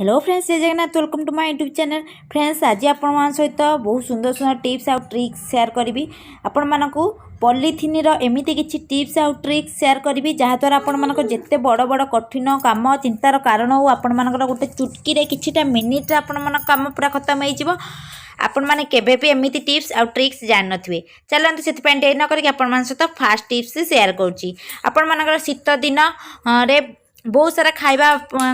Hello friends, जय Jagannath. Welcome to my YouTube channel. Friends, आज आपण सहित बहुत सुंदर सुंदर टिप्स आउ ट्रिक्स शेयर करी। आपण मानकू पॉलीथिन एमती किसी टिप्स आउ ट्रिक्स शेयर करी जहाँद्वारा आपण मानक जिते बड़ बड़ कठिन काम चिंतार कारण हो आपण मानकर गोटे चुटकी किछिटा मिनिट आपण मान काम पूरा खत्म हो आपण मैंने केवे भी एमती टिप्स आउ ट्रिक्स जान थे। चलते से डे न करके आपण सहित फास्ट टिप्स शेयर करुँची। आपण मानकर शीत दिन रे बहुत सारा खाइबा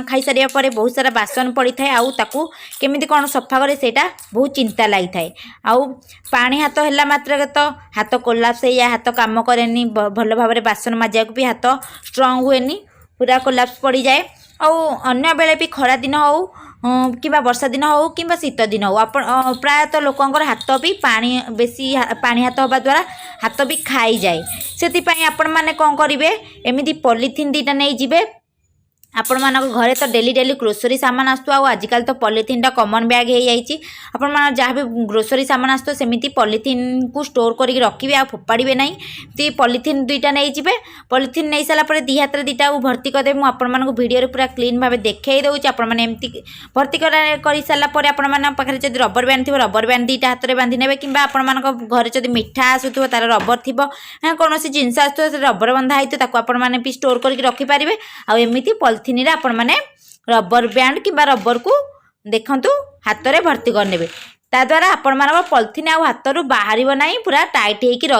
खाई सारिया पर बहुत सारा बासन पड़ी थाए आउ ताकू केमिति कौन सफा करे सेटा बहुत चिंता लगी थाए। आउ पानी हाथ हैला मात्र तो हाथ कोलाप्स या हाथ काम करेनी भल भाव में बासन माजिया भी हाथ स्ट्रंग हुएनी, पूरा कोलाप्स पड़ जाए। आउ अन्य बेले भी खरा दिन हो कि वर्षा दिन हो कि शीत दिन हो प्रायतः लोकंर हाथ भी पानी बेसी पानी हाथ होगा द्वारा हाथ भी खाई जाए। से आपण मैंने कौन करेंगे एमती पॉलीथिन दीटा नहीं जिबे। आपण मान घरे तो डेली डेली ग्रोसरी सामान आसतु आजिकल तो पॉलीथिन टा कॉमन बैग हो जाइए। आपण मान जहाँ भी ग्रोसरी सामान आसतु सेमिति पॉलीथिन को स्टोर करके रखिए आ फोपाड़े ना। तो पॉलीथिन दुईटा नहीं जिबे। पॉलीथिन नहीं सारा पर दी हाथ दीटा भर्ती करदे। मुझे आपण मानक वीडियो पूरा क्लीन भाव देखई दूसरी। आपण मैंने एमती भर्ती कर सारापर आपण मान पाखे जब रबर बैंड थी रबर बैंड दीटा हाथ में बांधि ने कि आपण मान घर जब मिठा आसुव तार रबर थी कौन जिनस आसुव रबर बंधा होता आपण मैंने भी स्टोर करके रखिपारे। आमती पॉलीथिन आपण मैंने रबर बैंड कि रबर को देखंतु हाथ में भर्ती करने ताद्वारा आपण मान पॉलीथिन आ हाथ रू बाहर ना, पूरा टाइट होकर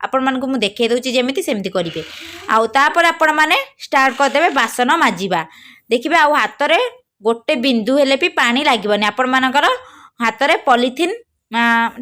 आपण मानक मुझे देखई दूसरी जमी सेमती करेंगे। आपर आपण मैंने स्टार्ट करदे बासन माजिबा। देखिए आ हाथ में गोटे बिंदु हेले भी पानी लगभग आपण मानकर हाथ में पॉलीथिन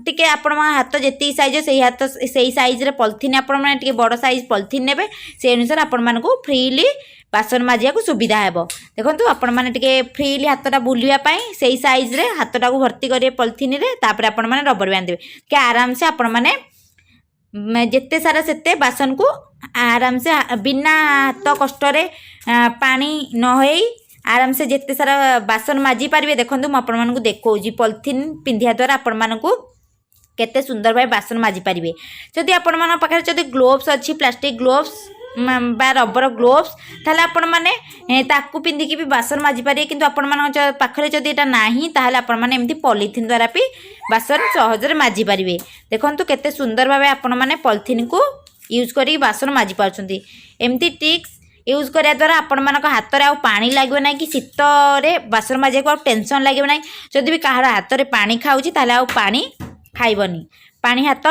टिके आपण हाथ जी साइज से हाथ से साइज रे पॉलीथिन आपण मैंने टिके बड़ साइज पॉलीथिन नेबे से अनुसार आपण मानक फ्रीली बासन माजिया को सुविधा है। देखो आपण मैंने टिके फ्रीली हाथटा बुलापी से साइज रे हाथटा को भर्ती करेंगे पॉलीथिन रे। तापर आपण मैंने रबर बैंड देवे कि आराम से आपण मैंने जिते सारा सेते बासन को आराम से बिना हाथ कष्ट पानी नहई आराम से जिते सारा बासन माजी पारे। देखो मुझे देखो पॉलीथिन पिंधिया द्वारा आपण मानक केते सुंदर भाई बासन माजी पारे। जदि आपण मान पाखे जदि ग्लोव्स अच्छी प्लास्टिक ग्लोव्स बा रबर ग्लोव्स ताहले आपण माने ताकू पिंधिकी भी बासन माजी पारे। किंतु आपण मान पाखरे जदि एटा नाही ताहले आपण माने एमती पॉलीथिन द्वारा भी बासन सहजरे माजी पारे। देखंतु केते सुंदर भाबे आपण माने पॉलीथिन को यूज करी बासन माजी पारछंती। एमती ट्रिक्स यूज करिया द्वारा आपण मानक हाथ में पानी लगे ना कि शीत बासन माजिया को टेंशन लगे ना। जदि भी कहार हाथ में पानी खाऊँगी ताहले आ पानी खाइबनी, पानी हाथ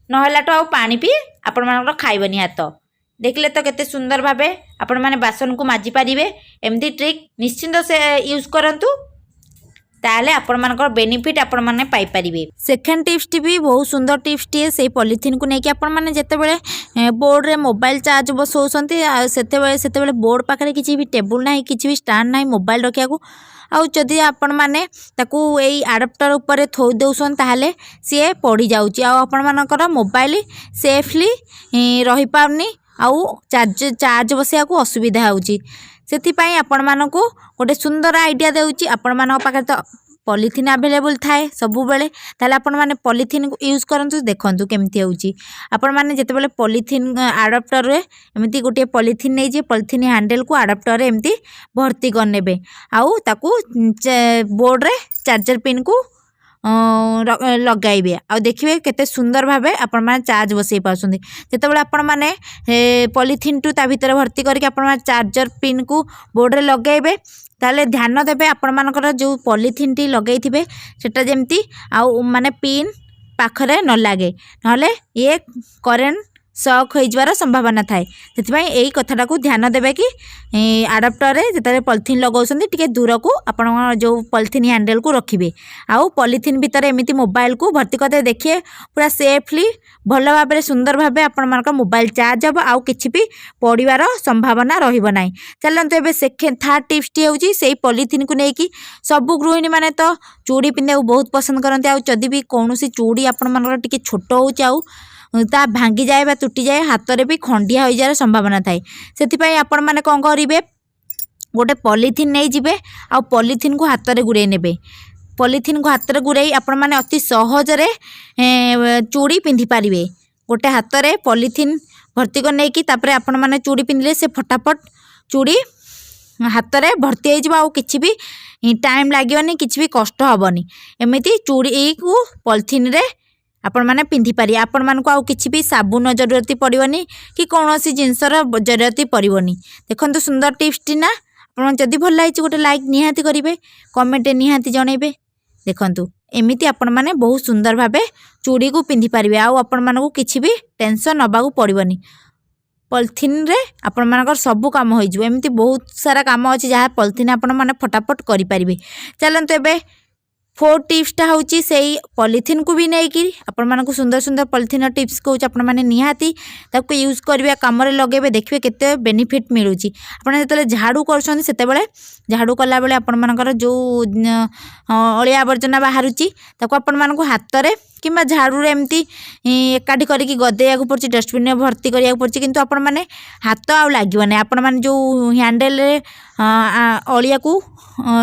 नहलाटो आ पानी भी आपण मानक खाइबनी हाथ। देखले तो केते सुंदर भाबे आपण माने बासन को माजी पारिबे। एमती ट्रिक निश्चिंत से यूज करंतु ताले आपण मानकर बेनिफिट आपण माने पाई परिबे। सेकंड टिप्स टी भी बहुत सुंदर टिप्स टी से पॉलीथिन को लेके आपण माने जते बेले बोर्ड रे मोबाइल चार्ज बसौसंती सेते बेले बोर्ड पाखरे किछि भी टेबल नाही किछि भी स्टैंड नाही मोबाइल रखिया को आउ जदि आपण माने ताकू एई अडाप्टर ऊपर थोई देउसन ताहले सी पड़ी जाउची आ आपण मानकर मोबाइल सेफली रही पाउनी आउ चार्ज बसिया को असुविधा होउची। सेथिपाई आपण मानकू गोटे सुंदर आइडिया देउची। आपण मान पाखे तो पॉलीथिन अवेलेबल थाए सबु बेले ताले आपण माने पॉलीथिन को यूज करंतु। देखंतु केमती होउची आपण माने जते बेले पॉलीथिन अडाप्टर रे एमती गोटे पॉलीथिन नै जे पॉलीथिन हैंडल को अडाप्टर रे एमती भर्ती कर नेबे आउ ताकू बोर्ड रे चार्जर पिन को लगाइबे आ देखिए केते सुंदर भाबे आपण माने चार्ज बसई पाउछंदी। जेतेबेले आपण माने पॉलीथिन टू ता भीतर भर्ती करके आपण माने चार्जर पिन को बोर्ड रे लगाइबे ताले ध्यान देबे आपण मानकर जो पॉलीथिन टी लगैथिबे सेटा जेमती आ माने पिन पाखरे न लागे नहले ये करेंट शॉक हो जवार संभावना थाए। सेथिबाई एई कथाटा को ध्यान देबे कि अडाप्टर रे जेतरे पॉलीथिन लगाउछंदी टिके दूर को आपण जो पॉलीथिन हैंडल को रखिबे आउ पॉलीथिन भीतर एमिति मोबाइल को भर्ती करदे। देखिए पूरा सेफली भल भाव में सुंदर भाबे आपण मानकर मोबाइल चार्ज हो आउ किछि भी पड़िवार संभावना रहिबो नाही। चलंतु एबे सेकेंड थर्ड टिप्स टी होउची सेई पॉलीथिन को नेकी सबु गृहिणी माने तो चूड़ी पिंधे बहुत पसंद करते। आउ जदि भी कोनोसी चूड़ी आपण मानकर टिके छोट होउची आउ ता भांगी जाए बा टूटी जाए हाथ में भी खंडिया हो जाए संभावना थाए। से आपण मैंने कौन करेंगे गोटे पॉलीथिन नहीं जिबे आ पॉलीथिन को हाथ में गुड़े नेबे। पॉलीथिन को हाथ में गुड़े आपण मैंने अति सहजरे चूड़ी पिंधि पारिबे। गोटे हाथ में पॉलीथिन भर्ती कर नहीं कि आपण मैंने चूड़ी पिंधिले से फटाफट चूड़ी हाथ में भर्ती हो किसी भी टाइम लगे किसी भी कष्ट हेनी एमती चूड़ी को पॉलिथिन रे आपण मैंने पिंधि पारे आपण मानक आउ किसी भी साबुन जरूरत पड़ोनी कि कौन सी जिनसर जरूरत पड़ोनी। देखो सुंदर टिप्स टी ना आप जदि भल लगी गोटे लाइक निहाती करेंगे कमेंट निहाती जनइबे। देखु एमती आपण मैंने बहुत सुंदर भाव चूड़ी को पिंधि पारे आपण मानक किसी भी टेंशन नवा पड़ोनी पॉलिथिन रे आपण मानकर सब काम हो एमती बहुत सारा काम अच्छी जहाँ पॉलिथिन आपण मैंने फटाफट करें। चलते एवं 4 टिप्सटा हूँ से पॉलिथिन को भी नहीं आपण मानक सुंदर सुंदर पॉलिथिन टिप्स कौच आपण मैंने निहाती ताको यूज करिया काम रे लगेबे देखिए केते बेनिफिट मिलूँ। आपण जेतले झाड़ू करछन सेते बेले झाड़ू कला बेले आपण मानकर जो अलिया आवर्जना बाहरुची ताको आपण मानक हाथ रे किंबा झाड़ू एमती एकाठी करके गदेया पड़ी डस्टबिन में भर्ती करिया पड़ी किंतु आपण माने हाथ आउ लागोनी आपण माने जो हैंडल अलिया को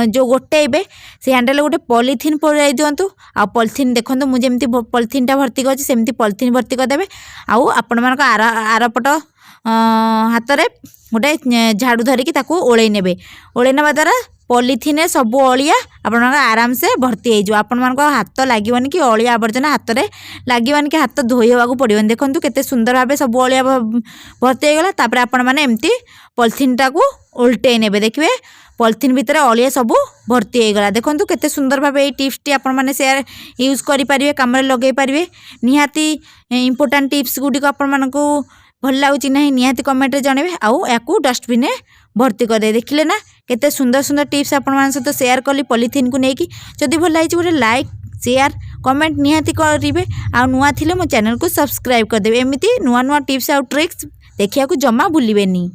जो गोटेबे से हैंडल गोटे पॉलिथिन पड़ाई दिंतु आ पॉलिथिन देखो मुझे पॉलिथिन टा भर्ती कर सेमती पॉलिथिन भर्ती करदे आउ आपण मानक आरपट हाथ में गोटे झाड़ू धरिकी ताकू ओलै नेबे ओलै नेबा द्वारा पॉलिथिन सब अलिया आपण आराम से भर्ती हो आपण मानक हाथ लगोनी कि अलिया आवर्जना हाथ में लगोनी कि हाथ धोई होगा पड़ोनी। देखो केते सुंदर भाव सब अलिया भर्ती होगला तापर आपण मैंने एमती पॉलिथिन टाकू उल्टे नेबे देखिए पॉलिथिन भितर अलिया सब भर्ती होगला। देखो केते सुंदर भाव ये टिप्स टी आपण मैंने शेयर यूज करें कम लगे पारे निहाती इंपोर्टेंट टिप्स गुड़ी आपण मानक भल लगुच ना निहाती कमेंट जनइबे आउ या डस्टबिन में भर्ती करदे। देखिले ना केते सुंदर सुंदर टिप्स आपण मान सहित शेयर कली पॉलिथिन को लेकिन जदि भल लगी गोटे लाइक शेयर कमेंट निहाती करेंगे आ नुआ थिले मो चैनल को सब्सक्राइब करदेवे एमती नुआ नुआ टिप्स आउ ट्रिक्स देखिया को जमा भूलिबेनी।